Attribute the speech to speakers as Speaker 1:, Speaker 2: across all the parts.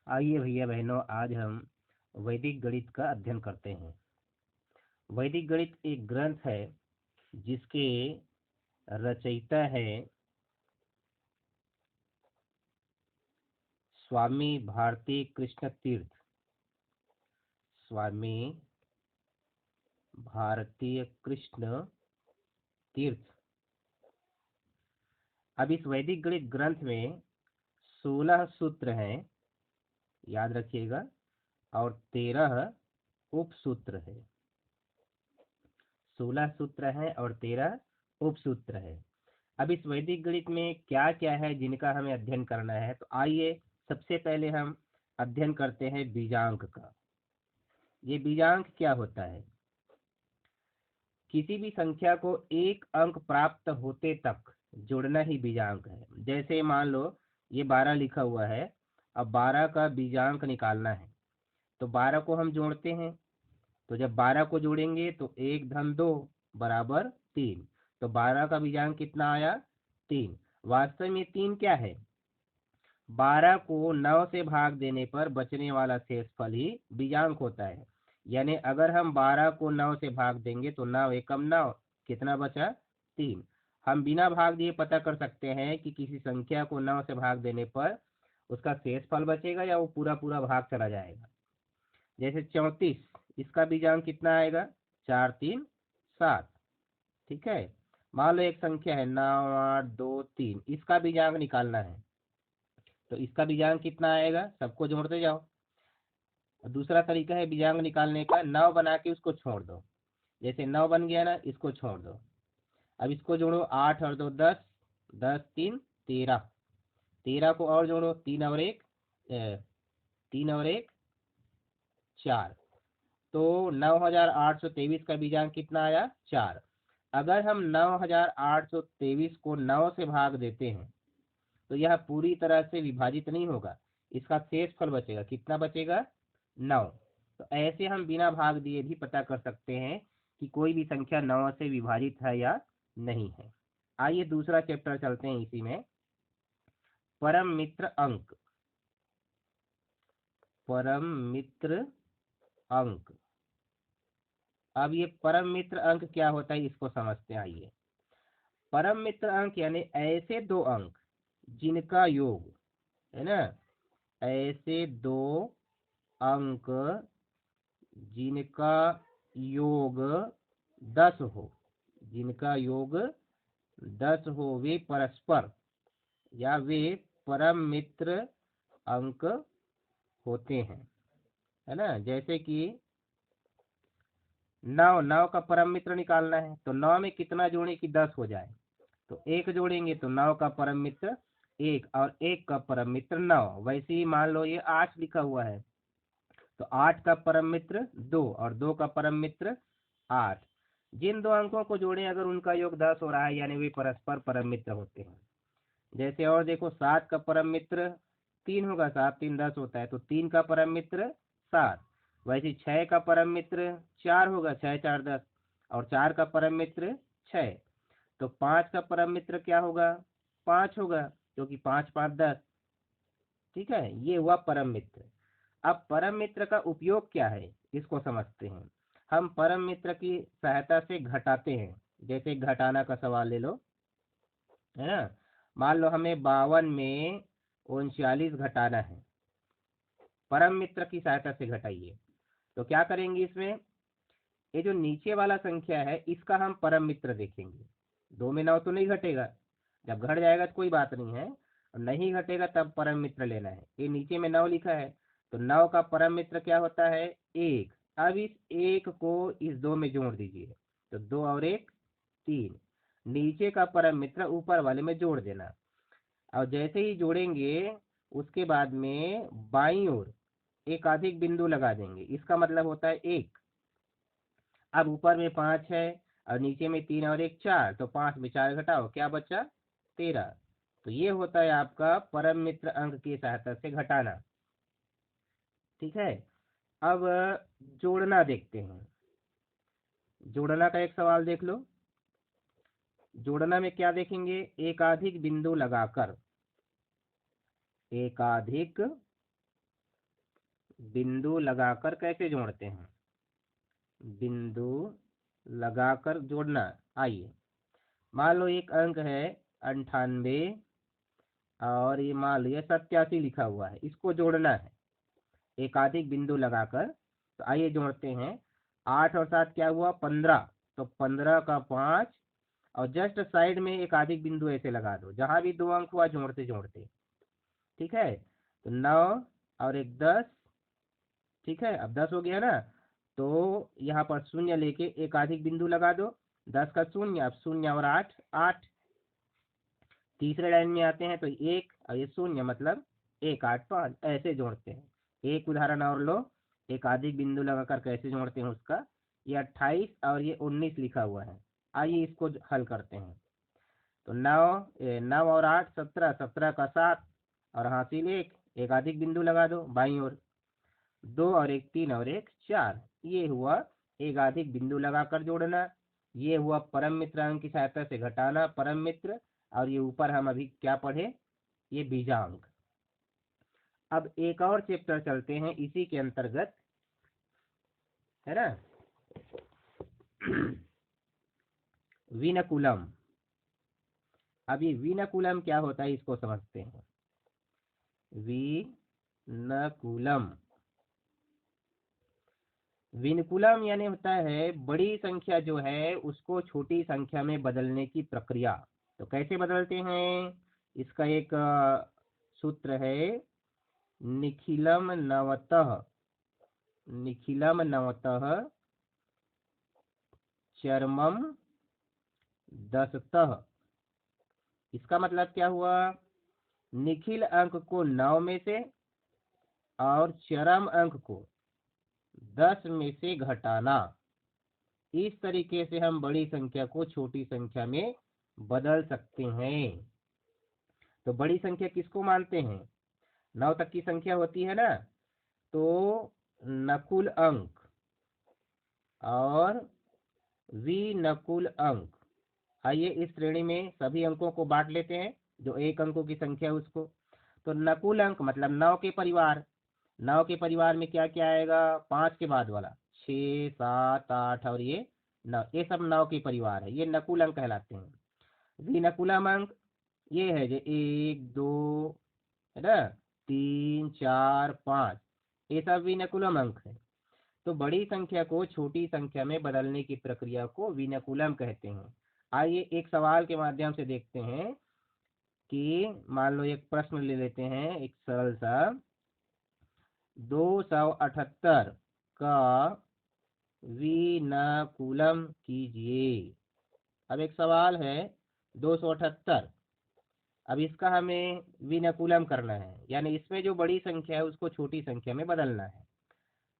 Speaker 1: आइए भैया बहनों, आज हम वैदिक गणित का अध्ययन करते हैं। वैदिक गणित एक ग्रंथ है जिसके रचयिता है स्वामी भारती कृष्ण तीर्थ। स्वामी भारतीय कृष्ण तीर्थ। अब इस वैदिक गणित ग्रंथ में 16 सूत्र हैं, याद रखिएगा, और 13 उपसूत्र है। 16 सूत्र हैं और 13 उपसूत्र है। अब इस वैदिक गणित में क्या क्या है जिनका हमें अध्ययन करना है, तो आइए सबसे पहले हम अध्ययन करते हैं बीजांक का। ये बीजांक क्या होता है? किसी भी संख्या को एक अंक प्राप्त होते तक जोड़ना ही बीजांक है। जैसे मान लो ये 12 लिखा हुआ है, अब 12 का बीजांक निकालना है तो 12 को हम जोड़ते हैं। तो जब 12 को जोड़ेंगे तो 1 धन 2 बराबर 3। तो 12 का बीजांक कितना आया? 3। वास्तव में 3 क्या है? 12 को 9 से भाग देने पर बचने वाला शेषफल ही बीजांक होता है। यानी अगर हम 12 को 9 से भाग देंगे तो 9 एकम 9, कितना बचा? 3। हम बिना भाग दिए पता कर सकते हैं कि किसी संख्या को 9 से भाग देने पर उसका शेषफल बचेगा या वो पूरा पूरा भाग चला जाएगा। जैसे 34, इसका बीजांक कितना आएगा? 4 3 7। ठीक है। मान लो एक संख्या है 9 8 2 3, इसका बीजांक निकालना है तो इसका बीजांक कितना आएगा? सबको जोड़ते जाओ। दूसरा तरीका है बीजांक निकालने का, 9 बना के उसको छोड़ दो। जैसे 9 बन गया ना, इसको छोड़ दो। अब इसको जोड़ो, 8 और 2 10, 10 3 13। 13 को और जोड़ो, 3 और 1 3 और 1 4। तो 9823 का बीजांक कितना आया? 4। अगर हम 9823 को 9 से भाग देते हैं तो यह पूरी तरह से विभाजित नहीं होगा, इसका शेषफल बचेगा। कितना बचेगा? 9। तो ऐसे हम बिना भाग दिए भी पता कर सकते हैं कि कोई भी संख्या 9 से विभाजित है या नहीं है। आइए दूसरा चैप्टर चलते हैं इसी में, परम मित्र अंक। परम मित्र अंक। अब ये परम मित्र अंक क्या होता है इसको समझते हैं। आइए, परम मित्र अंक यानी ऐसे दो अंक जिनका योग, है ना, ऐसे दो अंक जिनका योग 10 हो, जिनका योग 10 हो, वे परस्पर या वे परम मित्र अंक होते हैं, है ना। जैसे कि 9, 9 का परम मित्र निकालना है तो 9 में कितना जोड़े कि 10 हो जाए? तो 1 जोड़ेंगे तो 9 का परम मित्र 1 और 1 का परम मित्र 9। वैसे ही मान लो ये 8 लिखा हुआ है तो 8 का परम मित्र 2 और 2 का परम मित्र 8। जिन दो अंकों को जोड़ें अगर उनका योग 10 हो रहा है यानी वे परस्पर परम मित्र होते हैं। जैसे और देखो, 7 का परम मित्र 3 होगा, 7 3 10 होता है तो 3 का परम मित्र 7। वैसे 6 का परम मित्र 4 होगा, 6 4 10, और 4 का परम मित्र 6। तो 5 का परम मित्र क्या होगा? 5 होगा, क्योंकि 5 5 10। ठीक है, ये हुआ परम मित्र। अब परम मित्र का उपयोग क्या है इसको समझते हैं। हम परम मित्र की सहायता से घटाते हैं। जैसे घटाना का सवाल ले लो, है ना। मान लो हमें 52 में 39 घटाना है, परम मित्र की सहायता से घटाइए। तो क्या करेंगे इसमें, ये जो नीचे वाला संख्या है इसका हम परम मित्र देखेंगे। 2 में 9 तो नहीं घटेगा, जब घट जाएगा तो कोई बात नहीं है, और नहीं घटेगा तब परम मित्र लेना है। ये नीचे में 9 लिखा है तो 9 का परम मित्र क्या होता है? 1। अब इस 1 को इस 2 में जोड़ दीजिए तो 2 और 1 3। नीचे का परम मित्र ऊपर वाले में जोड़ देना, और जैसे ही जोड़ेंगे उसके बाद में बाईं ओर एक अधिक बिंदु लगा देंगे, इसका मतलब होता है 1। अब ऊपर में 5 है और नीचे में 3 और 1 4, तो 5 में 4 घटाओ, क्या बचा? 13। तो ये होता है आपका परम मित्र अंक की सहायता से घटाना। ठीक है। अब जोड़ना देखते हैं। जोड़ना का एक सवाल देख लो। जोड़ना में क्या देखेंगे? एकाधिक बिंदु लगाकर, एकाधिक बिंदु लगाकर कैसे जोड़ते हैं, बिंदु लगाकर जोड़ना। आइए मान लो एक अंक है 98 और ये मान लो 87 लिखा हुआ है, इसको जोड़ना है एकाधिक बिंदु लगाकर। तो आइए जोड़ते हैं। 8 और 7 क्या हुआ 15, तो 15 का 5 और जस्ट साइड में एक अधिक बिंदु ऐसे लगा दो जहां भी दो अंक हुआ जोड़ते जोड़ते। ठीक है, तो 9 और एक 10। ठीक है, अब 10 हो गया ना, तो यहाँ पर शून्य लेके एक अधिक बिंदु लगा दो। 10 का शून्य, अब शून्य और 8 8। तीसरे लाइन में आते हैं तो 1 और ये शून्य मतलब 1 8 5 ऐसे जोड़ते हैं। एक उदाहरण और लो, एक अधिक बिंदु लगाकर कैसे जोड़ते हैं उसका। ये 28 और ये 19 लिखा हुआ है। आइए इसको हल करते हैं। तो 9 और 8 17, 17 का 7 और हासिल एक अधिक बिंदु लगा दो बाईं ओर। 2 और एक 3 और एक 4, ये हुआ एक अधिक बिंदु लगाकर जोड़ना। ये हुआ परम मित्र अंक की सहायता से घटाना परम मित्र। और ये ऊपर हम अभी क्या पढ़े, ये बीजांक। अब एक और चैप्टर चलते हैं इसी के अंतर्गत, है ना, विनकुलम। अब ये विनकुलम क्या होता है इसको समझते हैं। विनकुलम, विनकुलम यानी होता है बड़ी संख्या जो है उसको छोटी संख्या में बदलने की प्रक्रिया। तो कैसे बदलते हैं, इसका एक सूत्र है, निखिलम नवतः, निखिलम नवतः चरमम दसतः। इसका मतलब क्या हुआ, निखिल अंक को 9 में से और चरम अंक को 10 में से घटाना। इस तरीके से हम बड़ी संख्या को छोटी संख्या में बदल सकते हैं। तो बड़ी संख्या किसको मानते हैं, 9 तक की संख्या होती है ना, तो नकुल अंक और विनकुल अंक। आइए इस श्रेणी में सभी अंकों को बांट लेते हैं, जो एक अंकों की संख्या है उसको। तो नकुल अंक मतलब 9 के परिवार। 9 के परिवार में क्या क्या आएगा, 5 के बाद वाला 6 7 8 और ये 9, ये सब 9 के परिवार है, ये नकुल अंक कहलाते हैं। विनकुलम अंक ये है जो 1 2 है ना, 3 4 5, ये सब विनकुलम अंक है। तो बड़ी संख्या को छोटी संख्या में बदलने की प्रक्रिया को विनकुलम कहते हैं। आइए एक सवाल के माध्यम से देखते हैं कि मान लो एक प्रश्न ले लेते हैं, एक सरल सा, 278 का विनकुलम कीजिए। अब एक सवाल है 278, अब इसका हमें विनकुलम करना है, यानी इसमें जो बड़ी संख्या है उसको छोटी संख्या में बदलना है।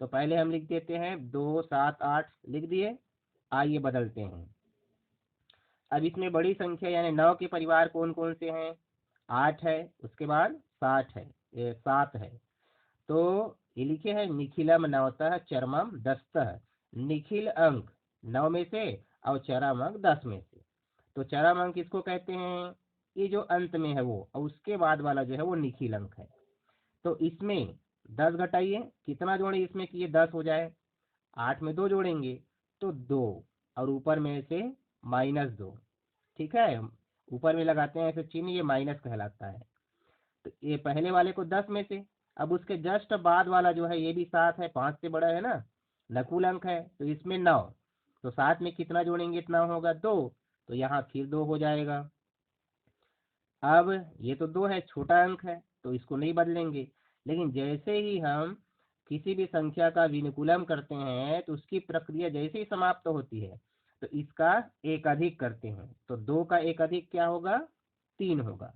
Speaker 1: तो पहले हम लिख देते हैं 2 7 8 लिख दिए। आइए बदलते हैं। अब इसमें बड़ी संख्या यानी 9 के परिवार कौन कौन से हैं, 8 है, उसके बाद 60 है, 7 है। तो ये लिखे हैं निखिलम नवतः चरमम दस्तः। निखिल अंक 9 में से और चरम अंक 10 में से। तो चरम अंक किसको कहते हैं, ये जो अंत में है वो, और उसके बाद वाला जो है वो निखिल अंक है। तो इसमें 10 घटाइए, कितना जोड़े इसमें कि ये 10 हो जाए, 8 में 2 जोड़ेंगे तो 2 और ऊपर में से -2। ठीक है, ऊपर में लगाते हैं ऐसे चिन्ह, ये माइनस कहलाता है। तो ये पहले वाले को 10 में से, अब उसके जस्ट बाद वाला जो है ये भी 7 है, 5 से बड़ा है ना, नकुल अंक है, तो इसमें 9। तो 7 में कितना जोड़ेंगे इतना होगा 2, तो यहाँ फिर 2 हो जाएगा। अब ये तो 2 है, छोटा अंक है तो इसको नहीं बदलेंगे। लेकिन जैसे ही हम किसी भी संख्या का विनुकुलम करते हैं तो उसकी प्रक्रिया जैसे ही समाप्त होती है तो इसका एक अधिक करते हैं। तो 2 का एक अधिक क्या होगा, 3 होगा।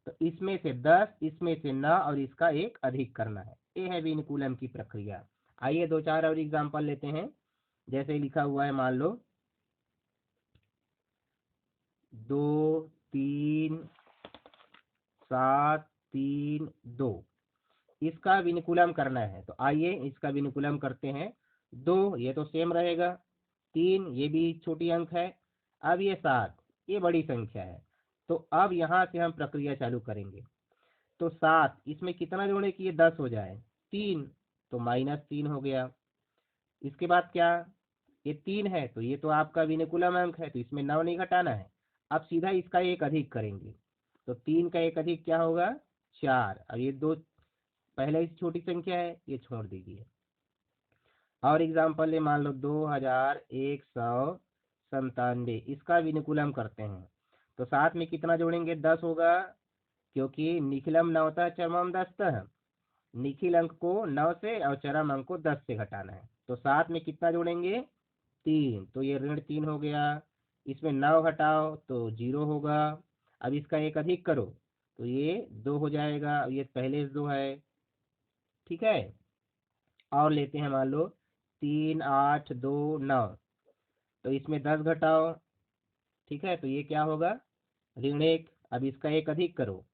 Speaker 1: तो इसमें से 10, इसमें से 9 और इसका एक अधिक करना है, ये है विनुकुलम की प्रक्रिया। आइए 2 4 और एग्जाम्पल लेते हैं। जैसे लिखा हुआ है, मान लो 2 3 7 3 2, इसका विनुकुलम करना है। तो आइए इसका विनुकुलम करते हैं। 2 ये तो सेम रहेगा, 3 ये भी छोटी अंक है, अब ये 7 ये बड़ी संख्या है। तो अब यहाँ से हम प्रक्रिया चालू करेंगे। तो 7 इसमें कितना जोड़े कि ये 10 हो जाए, 3। तो -3 हो गया। इसके बाद क्या, ये 3 है तो ये तो आपका विनुकुलम अंक है, तो इसमें 9 नहीं घटाना है। अब सीधा इसका एक अधिक करेंगे, तो 3 का एक अधिक क्या होगा, 4। अब ये दो पहले इस छोटी संख्या है, ये छोड़ दीजिए। और एग्जाम्पल है, मान लो 2197, इसका विनुकुलम करते हैं। तो साथ में कितना जोड़ेंगे, 10 होगा, क्योंकि निखिलम नवतः चरमम 10 निखिल अंक को 9 से और चरम अंक को 10 से घटाना है। तो साथ में कितना जोड़ेंगे, 3, तो ये -3 हो गया। इसमें 9 घटाओ तो 0 होगा। अब इसका एक अधिक करो तो ये 2 हो जाएगा। अब ये पहले से 2 है, ठीक है। और लेते हैं, मान लो 3 8 2 9, तो इसमें 10 घटाओ, ठीक है, तो ये क्या होगा, ऋण 1। अब इसका एक अधिक करो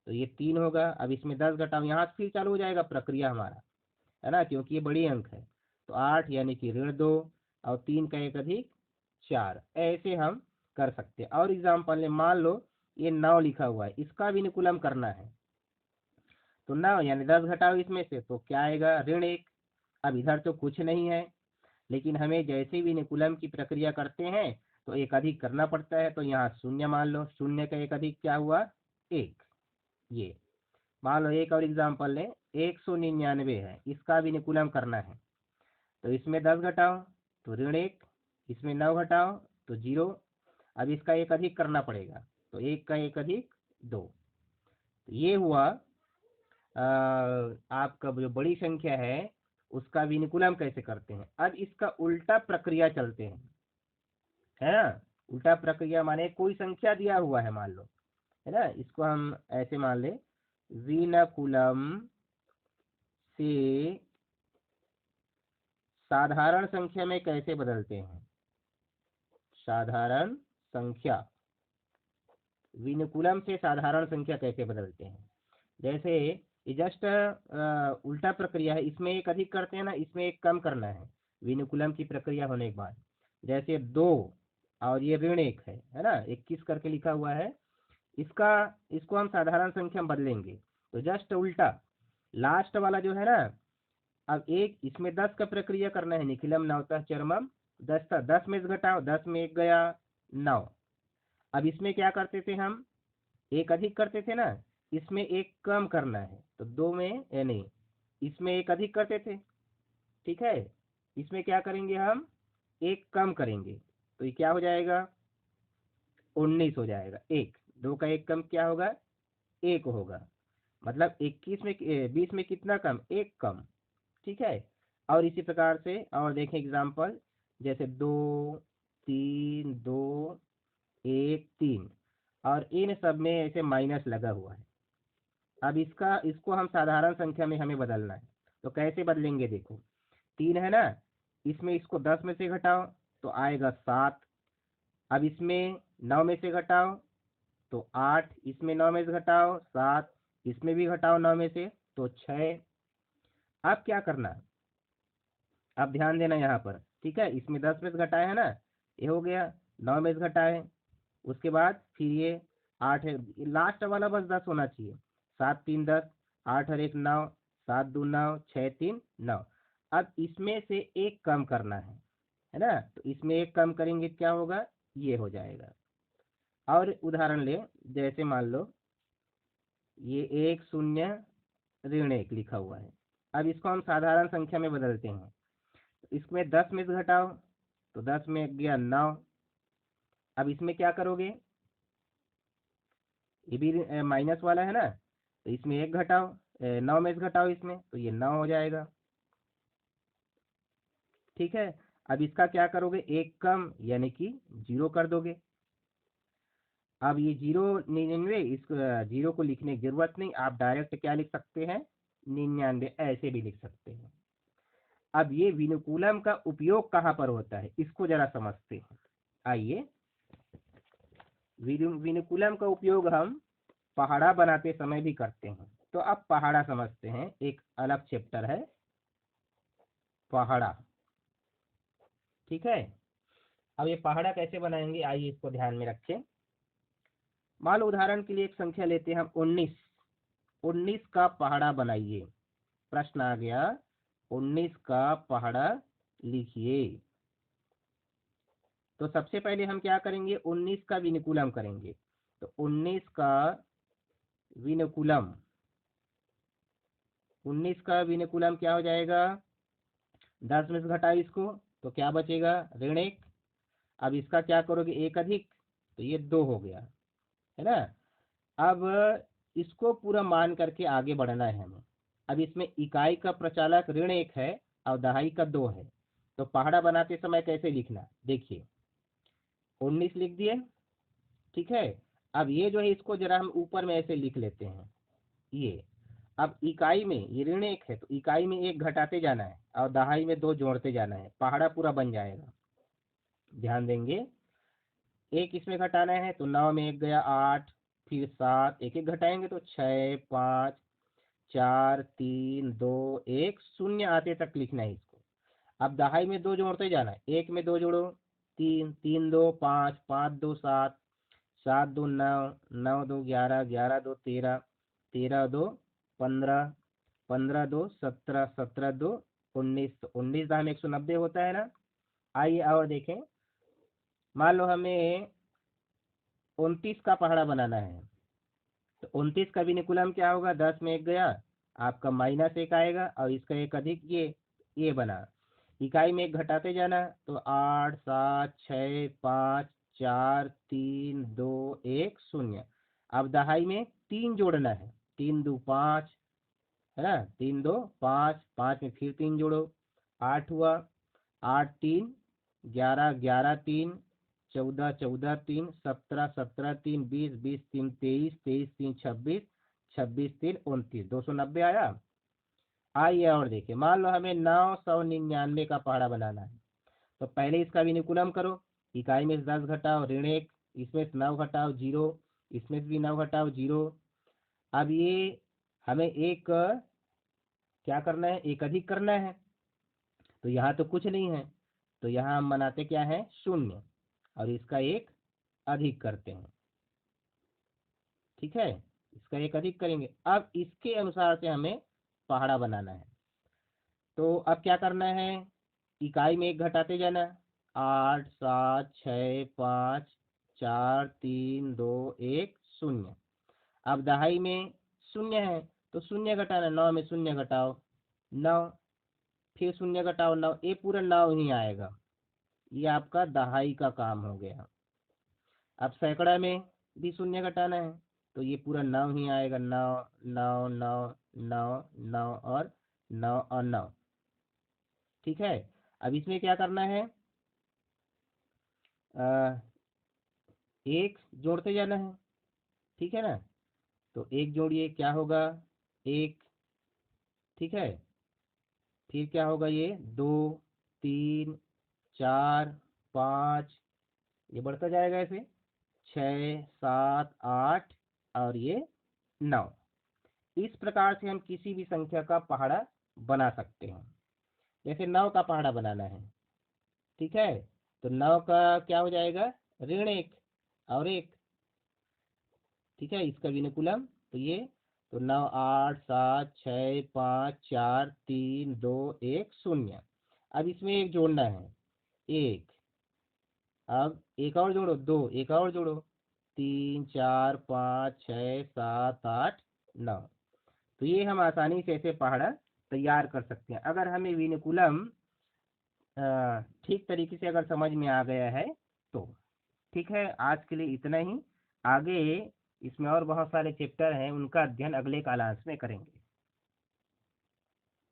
Speaker 1: तो ये 3 होगा। अब इसमें 10 घटाओ, यहाँ से फिर चालू हो जाएगा प्रक्रिया हमारा, है ना, क्योंकि ये बड़ी अंक है। तो 8 यानी कि ऋण 2 और 3 का एक अधिक 4, ऐसे हम कर सकते हैं। और एग्जाम्पल में मान लो ये 9 लिखा हुआ है, इसका विनुकुलम करना है। तो 9 यानी 10 घटाओ इसमें से, तो क्या आएगा, ऋण 1। अब इधर तो कुछ नहीं है, लेकिन हमें जैसे भी विनुकुलम की प्रक्रिया करते हैं तो एक अधिक करना पड़ता है। तो यहाँ शून्य मान लो, शून्य का एक अधिक क्या हुआ, 1। ये मान लो एक और एग्जाम्पल लें, 199 है, इसका विनुकुलम करना है। तो इसमें 10 घटाओ तो ऋण 1, इसमें 9 घटाओ तो 0। अब इसका एक अधिक करना पड़ेगा, तो 1 का एक अधिक 2। तो ये हुआ आपका जो बड़ी संख्या है उसका विनुकुलम कैसे करते हैं। अब इसका उल्टा प्रक्रिया चलते हैं, है ना। उल्टा प्रक्रिया माने कोई संख्या दिया हुआ है मान लो, है ना, इसको हम ऐसे मान ले, विनुकुलम से साधारण संख्या में कैसे बदलते हैं। साधारण संख्या, विनुकुलम से साधारण संख्या कैसे बदलते हैं। जैसे ये जस्ट उल्टा प्रक्रिया है, इसमें एक अधिक करते हैं ना, इसमें एक कम करना है विनुकुलम की प्रक्रिया होने के बाद। जैसे 2 और ये ऋण 1 है ना, 21 करके लिखा हुआ है, इसका इसको हम साधारण संख्या में बदलेंगे। तो जस्ट उल्टा, लास्ट वाला जो है ना, अब एक इसमें 10 का प्रक्रिया करना है, निखिलम नवतः चरमम 10 था, 10 में से घटाओ, 10 में 1 गया 9। अब इसमें क्या करते थे हम, एक अधिक करते थे ना, इसमें एक कम करना है, तो 2 में नहीं, इसमें एक अधिक करते थे, ठीक है, इसमें क्या करेंगे हम, एक कम करेंगे, तो ये क्या हो जाएगा, 19 हो जाएगा। 2 का एक कम क्या होगा, 1 होगा। मतलब 21 में 20 में कितना कम, एक कम, ठीक है। और इसी प्रकार से और देखें एग्जाम्पल, जैसे 2 3 2 1 3, और इन सब में ऐसे माइनस लगा हुआ है। अब इसको हम साधारण संख्या में हमें बदलना है, तो कैसे बदलेंगे, देखो 3 है ना, इसमें इसको 10 में से घटाओ तो आएगा 7। अब इसमें 9 में से घटाओ तो 8, इसमें 9 में से घटाओ 7, इसमें भी घटाओ 9 में से तो 6। अब क्या करना, अब ध्यान देना यहाँ पर, ठीक है, इसमें 10 में से घटाया है ना, ये हो गया, 9 में से घटाए, उसके बाद फिर ये 8 है, लास्ट वाला बस 10 होना चाहिए। 7 3 10, 8 और 1 9, 7 2 9, 6 3 9। अब इसमें से एक कम करना है ना, तो इसमें एक कम करेंगे क्या होगा, ये हो जाएगा। और उदाहरण ले, जैसे मान लो ये 10 ऋण 1 लिखा हुआ है। अब इसको हम साधारण संख्या में बदलते हैं, तो इसमें 10 में से घटाओ तो 10 में गया 9। अब इसमें क्या करोगे, ये भी माइनस वाला है ना, तो इसमें एक घटाओ, 9 में से घटाओ इसमें, तो ये 9 हो जाएगा, ठीक है। अब इसका क्या करोगे, एक कम यानी कि 0 कर दोगे। अब ये 099, इस 0 को लिखने की जरूरत नहीं, आप डायरेक्ट क्या लिख सकते हैं, 99 ऐसे भी लिख सकते हैं। अब ये विनुकुलम का उपयोग कहाँ पर होता है, इसको जरा समझते हैं। आइए, विनुकुलम का उपयोग हम पहाड़ा बनाते समय भी करते हैं। तो अब पहाड़ा समझते हैं, एक अलग चैप्टर है पहाड़ा, ठीक है। अब ये पहाड़ा कैसे बनाएंगे, आइए इसको ध्यान में रखें। मान लो उदाहरण के लिए एक संख्या लेते हैं हम 19 का पहाड़ा बनाइए। प्रश्न आ गया 19 का पहाड़ा लिखिए। तो सबसे पहले हम क्या करेंगे, 19 का विनुकुलम करेंगे। तो 19 का विनुकुलम, 19 का विनुकुलम क्या हो जाएगा, 10 में से घटाओ इसको तो क्या बचेगा, ऋण 1। अब इसका क्या करोगे, 1 अधिक, तो ये 2 हो गया, है ना। अब इसको पूरा मान करके आगे बढ़ना है हमें। अब इसमें इकाई का प्रचालक ऋण 1 है और दहाई का 2 है। तो पहाड़ा बनाते समय कैसे लिखना, देखिए 19 लिख दिए, ठीक है। अब ये जो है इसको जरा हम ऊपर में ऐसे लिख लेते हैं, ये अब इकाई में ये ऋण 1 है तो इकाई में 1 घटाते जाना है और दहाई में 2 जोड़ते जाना है, पहाड़ा पूरा बन जाएगा। ध्यान देंगे, 1 इसमें घटाना है तो 9 में 1 गया 8, फिर 7, एक एक घटाएंगे तो 6, 5, 4, 3, 2, 1, 0 आते तक लिखना है इसको। अब दहाई में 2 जोड़ते जाना है, 1 में 2 जोड़ो 3, 3 2 5, 5 2 7, 7 2 9, 9 2 11, 11 2 13, 13 2 15, 15 2 17, 17 2 19, तो 19 दहा में 190 होता है ना। आइए और देखें, मान लो हमें 29 का पहाड़ा बनाना है। तो 29 का विनुकुलम क्या होगा, 10 में 1 गया, आपका -1 आएगा और इसका 1 अधिक ये बना। इकाई में 1 घटाते जाना तो 8, 7, 6, 5, 4, 3, 2, 1, 0। अब दहाई में 3 जोड़ना है, 3 2 5, है ना, 3 2 5, 5 में फिर 3 जोड़ो, 8 हुआ, 8 3 11, 11 3, 14 14 3, 17 17 3, 20 20 3, 23 23 3, 26 26 3, 29, 290 आया। आइए और देखिए, मान लो हमें 999 का पहाड़ा बनाना है। तो पहले इसका विनुकुलम करो, इकाई में से 10 घटाओ ऋण 1, इसमें से 9 घटाओ 0, इसमें से भी 9 घटाओ 0। अब ये हमें एक क्या करना है, एक अधिक करना है। तो यहाँ तो कुछ नहीं है, तो यहाँ हम बनाते क्या है, 0 और इसका 1 अधिक करते हैं, ठीक है। इसका 1 अधिक करेंगे, अब इसके अनुसार से हमें पहाड़ा बनाना है। तो अब क्या करना है, इकाई में 1 घटाते जाना, 8 7 6 5 4 3 2 1 0। अब दहाई में 0 है तो 0 घटाना, 9 में 0 घटाओ 9, फिर 0 घटाओ 9, ये पूरा 9 ही आएगा। ये आपका दहाई का काम हो गया। अब सैकड़ा में भी 0 घटाना है तो ये पूरा 9 ही आएगा, 9 9 9 9 9 और 9 और 9, ठीक है। अब इसमें क्या करना है, आ, 1 जोड़ते जाना है, ठीक है ना। तो 1 जोड़िए क्या होगा, 1, ठीक है। फिर क्या होगा, ये 2 3 4 5, ये बढ़ता जाएगा ऐसे, 6 7 8 और ये 9। इस प्रकार से हम किसी भी संख्या का पहाड़ा बना सकते हैं। जैसे 9 का पहाड़ा बनाना है, ठीक है। तो 9 का क्या हो जाएगा, ऋण 1 और 1, ठीक है, इसका विनुकुलम। तो ये तो 9 8 7 6 5 4 3 2 1 0। अब इसमें 1 जोड़ना है, 1, अब 1 और जोड़ो 2, 1 और जोड़ो 3 4 5 6 7 8 9। तो ये हम आसानी से ऐसे पहाड़ा तैयार कर सकते हैं, अगर हमें विनुकुलम ठीक तरीके से अगर समझ में आ गया है तो। ठीक है, आज के लिए इतना ही। आगे इसमें और बहुत सारे चैप्टर हैं, उनका अध्ययन अगले क्लास में करेंगे।